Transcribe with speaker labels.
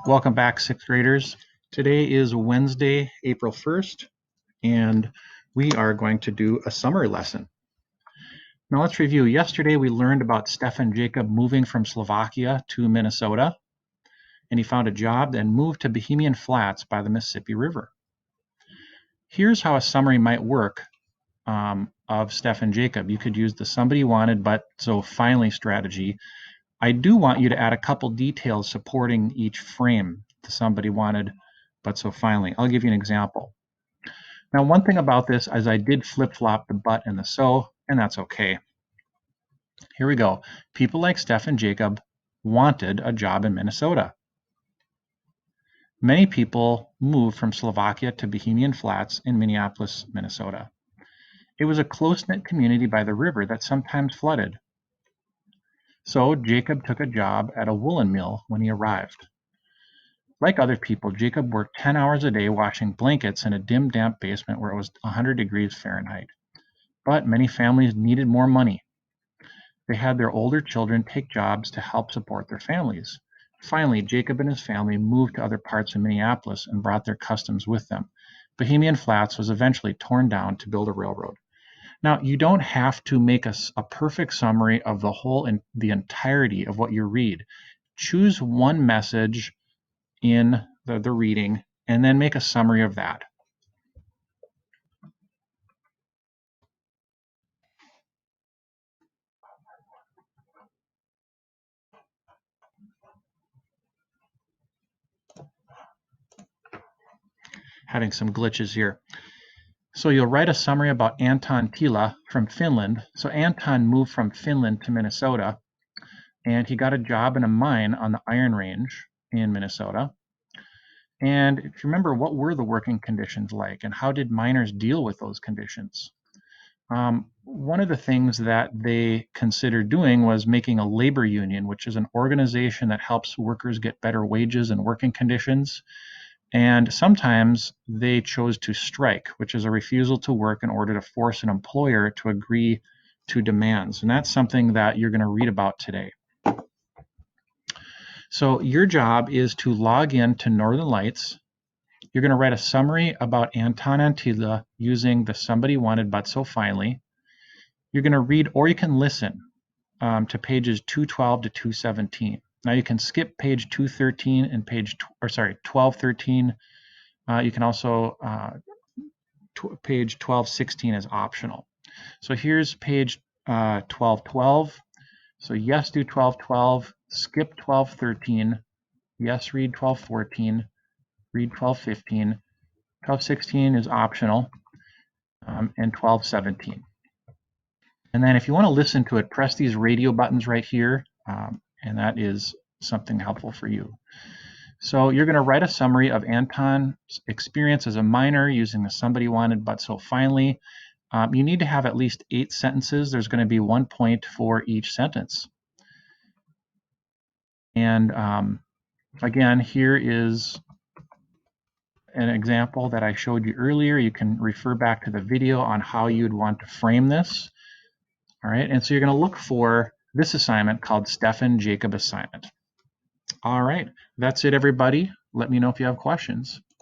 Speaker 1: Welcome back, sixth graders. Today is Wednesday, April 1st, and we are going to do a summary lesson. Now let's review. Yesterday we learned about Stefan Jacob moving from Slovakia to Minnesota, and he found a job and moved to Bohemian Flats by the Mississippi River. Here's how a summary might work of Stefan Jacob. You could use the somebody wanted but so finally strategy. I do want you to add a couple details supporting each frame. The somebody wanted but so finally. I'll give you an example. Now, one thing about this is I did flip-flop the but and the so, and that's okay. Here we go. People like Stefan Jacob wanted a job in Minnesota. Many people moved from Slovakia to Bohemian Flats in Minneapolis, Minnesota. It was a close-knit community by the river that sometimes flooded. So Jacob took a job at a woolen mill when he arrived. Like other people, Jacob worked 10 hours a day washing blankets in a dim, damp basement where it was 100 degrees Fahrenheit. But many families needed more money. They had their older children take jobs to help support their families. Finally, Jacob and his family moved to other parts of Minneapolis and brought their customs with them. Bohemian Flats was eventually torn down to build a railroad. Now, you don't have to make a perfect summary of the entirety of what you read. Choose one message in the reading and then make a summary of that. Having some glitches here. So you'll write a summary about Anton Tila from Finland. So Anton moved from Finland to Minnesota, and he got a job in a mine on the Iron Range in Minnesota. And if you remember, what were the working conditions like, and how did miners deal with those conditions? One of the things that they considered doing was making a labor union, which is an organization that helps workers get better wages and working conditions. And sometimes they chose to strike, which is a refusal to work in order to force an employer to agree to demands. And that's something that you're going to read about today. So your job is to log in to Northern Lights. You're going to write a summary about Anton Antila using the somebody wanted but so finally. You're going to read, or you can listen to pages 212 to 217. Now you can skip page 213 and page 1213. You can also page 1216 is optional. So here's page 1212. So yes, do 1212. Skip 1213. Yes, read 1214. Read 1215. 1216 is optional, and 1217. And then if you want to listen to it, press these radio buttons right here, and that is something helpful for you. So you're going to write a summary of Anton's experience as a miner using the somebody wanted but so finally. You need to have at least 8 sentences. There's going to be 1 point for each sentence. And again, here is an example that I showed you earlier. You can refer back to the video on how you'd want to frame this. All right, and so you're going to look for this assignment called Stefan Jacob assignment. All right, that's it, everybody. Let me know if you have questions.